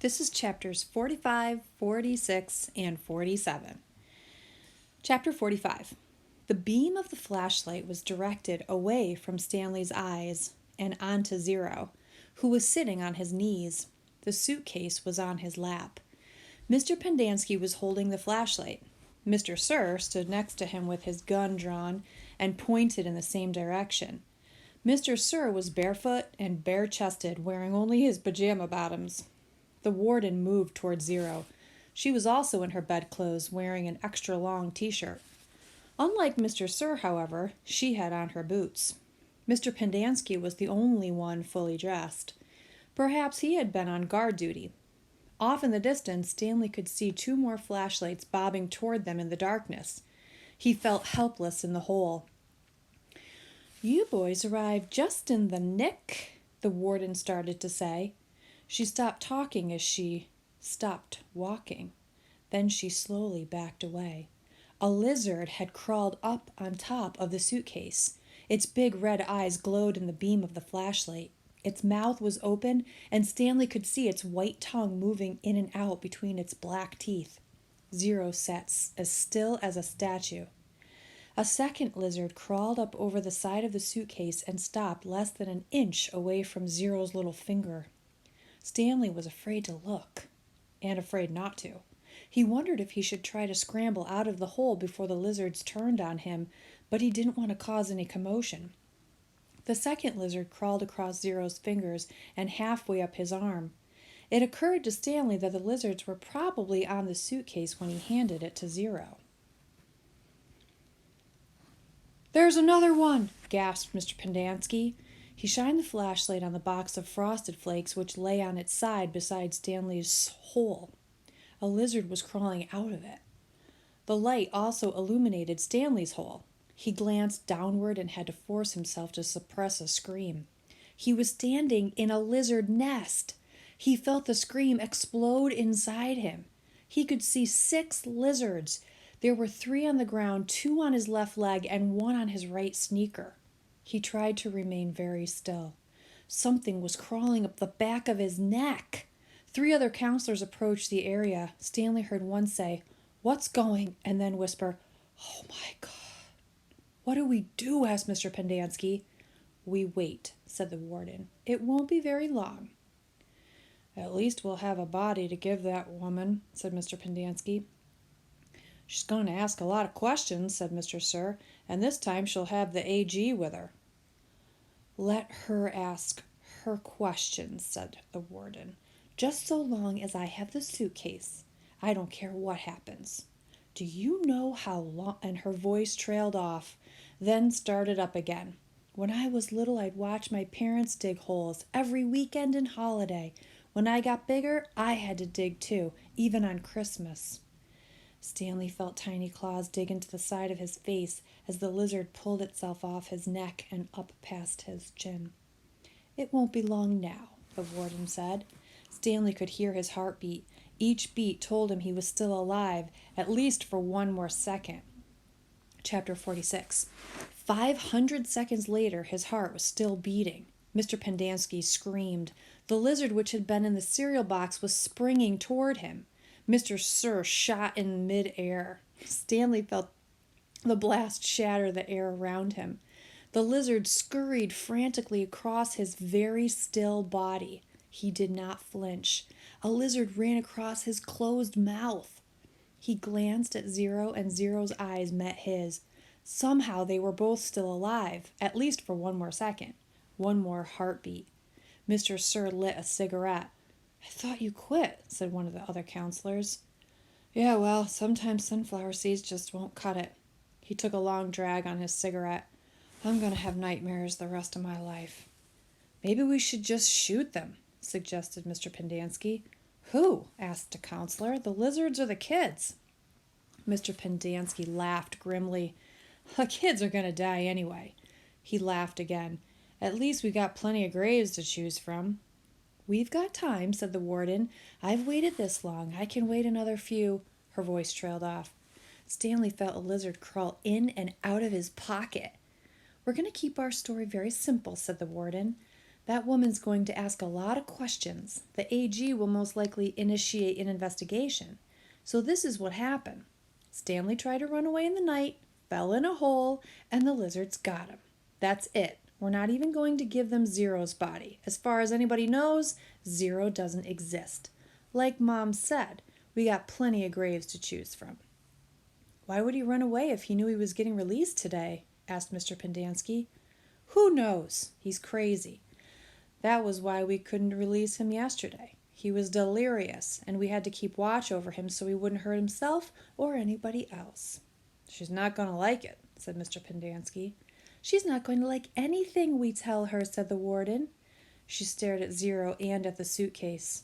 This is chapters 45, 46, and 47. Chapter 45. The beam of the flashlight was directed away from Stanley's eyes and onto Zero, who was sitting on his knees. The suitcase was on his lap. Mr. Pendanski was holding the flashlight. Mr. Sir stood next to him with his gun drawn and pointed in the same direction. Mr. Sir was barefoot and bare-chested, wearing only his pajama bottoms. The warden moved toward Zero. She was also in her bedclothes, wearing an extra-long t-shirt. Unlike Mr. Sir, however, she had on her boots. Mr. Pendanski was the only one fully dressed. Perhaps he had been on guard duty. Off in the distance, Stanley could see two more flashlights bobbing toward them in the darkness. He felt helpless in the hole. "You boys arrived just in the nick," the warden started to say. She stopped talking as she stopped walking. Then she slowly backed away. A lizard had crawled up on top of the suitcase. Its big red eyes glowed in the beam of the flashlight. Its mouth was open, and Stanley could see its white tongue moving in and out between its black teeth. Zero sat as still as a statue. A second lizard crawled up over the side of the suitcase and stopped less than an inch away from Zero's little finger. Stanley was afraid to look, and afraid not to. He wondered if he should try to scramble out of the hole before the lizards turned on him, but he didn't want to cause any commotion. The second lizard crawled across Zero's fingers and halfway up his arm. It occurred to Stanley that the lizards were probably on the suitcase when he handed it to Zero. "There's another one!" gasped Mr. Pendanski. He shined the flashlight on the box of Frosted Flakes which lay on its side beside Stanley's hole. A lizard was crawling out of it. The light also illuminated Stanley's hole. He glanced downward and had to force himself to suppress a scream. He was standing in a lizard nest. He felt the scream explode inside him. He could see 6 lizards. There were 3 on the ground, 2 on his left leg, and 1 on his right sneaker. He tried to remain very still. Something was crawling up the back of his neck. 3 other counselors approached the area. Stanley heard one say, "What's going?" and then whisper, "Oh my God." "What do we do?" asked Mr. Pendanski. "We wait," said the warden. "It won't be very long." "At least we'll have a body to give that woman," said Mr. Pendanski. "She's going to ask a lot of questions," said Mr. Sir, "and this time she'll have the AG with her." "Let her ask her questions," said the warden. "Just so long as I have the suitcase. I don't care what happens. Do you know how long—" and her voice trailed off, then started up again. "When I was little, I'd watch my parents dig holes every weekend and holiday. When I got bigger, I had to dig too, even on Christmas." Stanley felt tiny claws dig into the side of his face as the lizard pulled itself off his neck and up past his chin. "It won't be long now," the warden said. Stanley could hear his heartbeat. Each beat told him he was still alive, at least for 1 more second. Chapter 46. 500 seconds later, his heart was still beating. Mr. Pendanski screamed. The lizard which had been in the cereal box was springing toward him. Mr. Sir shot in mid-air. Stanley felt the blast shatter the air around him. The lizard scurried frantically across his very still body. He did not flinch. A lizard ran across his closed mouth. He glanced at Zero, and Zero's eyes met his. Somehow they were both still alive, at least for 1 more second. 1 more heartbeat. Mr. Sir lit a cigarette. "I thought you quit," said one of the other counselors. "Yeah, well, sometimes sunflower seeds just won't cut it." He took a long drag on his cigarette. "I'm going to have nightmares the rest of my life." "Maybe we should just shoot them," suggested Mr. Pendanski. "Who?" asked a counselor. "The lizards or the kids?" Mr. Pendanski laughed grimly. "The kids are going to die anyway." He laughed again. "At least we got plenty of graves to choose from." "We've got time," said the warden. "I've waited this long. I can wait another few—" Her voice trailed off. Stanley felt a lizard crawl in and out of his pocket. "We're going to keep our story very simple," said the warden. That woman's going to ask a lot of questions. The AG will most likely initiate an investigation. So this is what happened. Stanley tried to run away in the night, fell in a hole, and the lizards got him. That's it. We're not even going to give them Zero's body. As far as anybody knows, Zero doesn't exist. Like Mom said, we got plenty of graves to choose from. Why would he run away if he knew he was getting released today? Asked Mr. Pendanski. Who knows? He's crazy. That was why we couldn't release him yesterday. He was delirious, and we had to keep watch over him so he wouldn't hurt himself or anybody else. She's not going to like it, said Mr. Pendanski. She's not going to like anything we tell her, said the warden. She stared at Zero and at the suitcase.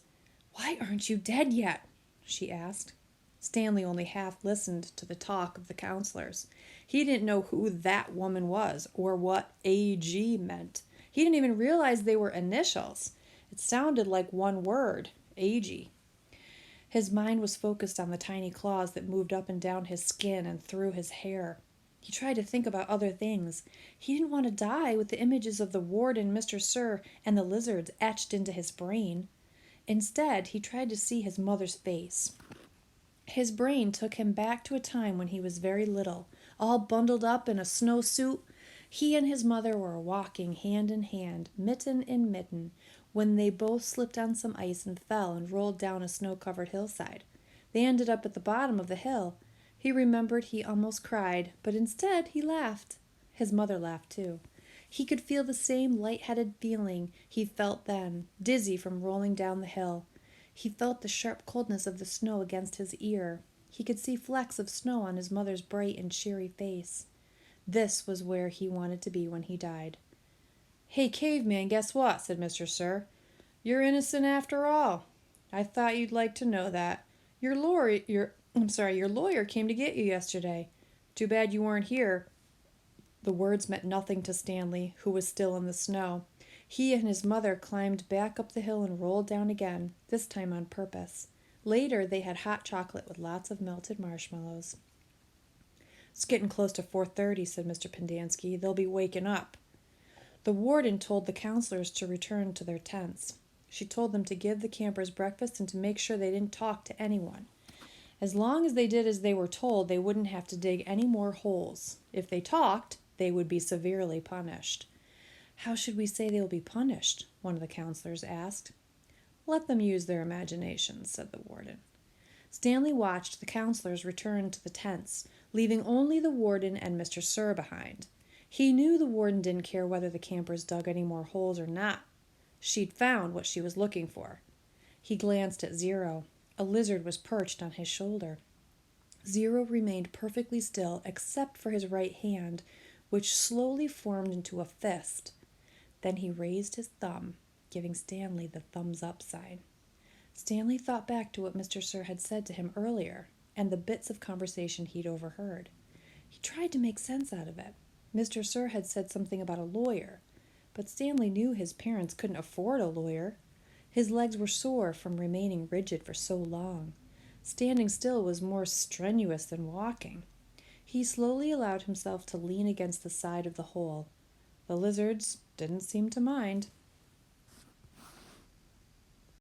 Why aren't you dead yet? She asked. Stanley only half listened to the talk of the counselors. He didn't know who that woman was or what AG meant. He didn't even realize they were initials. It sounded like one word, AG. His mind was focused on the tiny claws that moved up and down his skin and through his hair. He tried to think about other things. He didn't want to die with the images of the warden, Mr. Sir, and the lizards etched into his brain. Instead, he tried to see his mother's face. His brain took him back to a time when he was very little, all bundled up in a snowsuit. He and his mother were walking hand in hand, mitten in mitten, when they both slipped on some ice and fell and rolled down a snow-covered hillside. They ended up at the bottom of the hill. He remembered he almost cried, but instead he laughed. His mother laughed too. He could feel the same light-headed feeling he felt then, dizzy from rolling down the hill. He felt the sharp coldness of the snow against his ear. He could see flecks of snow on his mother's bright and cheery face. This was where he wanted to be when he died. Hey, caveman, guess what? Said Mr. Sir. You're innocent after all. I thought you'd like to know that. Your lawyer came to get you yesterday. Too bad you weren't here. The words meant nothing to Stanley, who was still in the snow. He and his mother climbed back up the hill and rolled down again, this time on purpose. Later, they had hot chocolate with lots of melted marshmallows. It's getting close to 4:30, said Mr. Pendanski. They'll be waking up. The warden told the counselors to return to their tents. She told them to give the campers breakfast and to make sure they didn't talk to anyone. As long as they did as they were told, they wouldn't have to dig any more holes. If they talked, they would be severely punished. How should we say they will be punished? One of the counselors asked. Let them use their imaginations, said the warden. Stanley watched the counselors return to the tents, leaving only the warden and Mr. Sir behind. He knew the warden didn't care whether the campers dug any more holes or not. She'd found what she was looking for. He glanced at Zero. A lizard was perched on his shoulder. Zero remained perfectly still except for his right hand, which slowly formed into a fist. Then he raised his thumb, giving Stanley the thumbs-up sign. Stanley thought back to what Mr. Sir had said to him earlier, and the bits of conversation he'd overheard. He tried to make sense out of it. Mr. Sir had said something about a lawyer, but Stanley knew his parents couldn't afford a lawyer. His legs were sore from remaining rigid for so long. Standing still was more strenuous than walking. He slowly allowed himself to lean against the side of the hole. The lizards didn't seem to mind.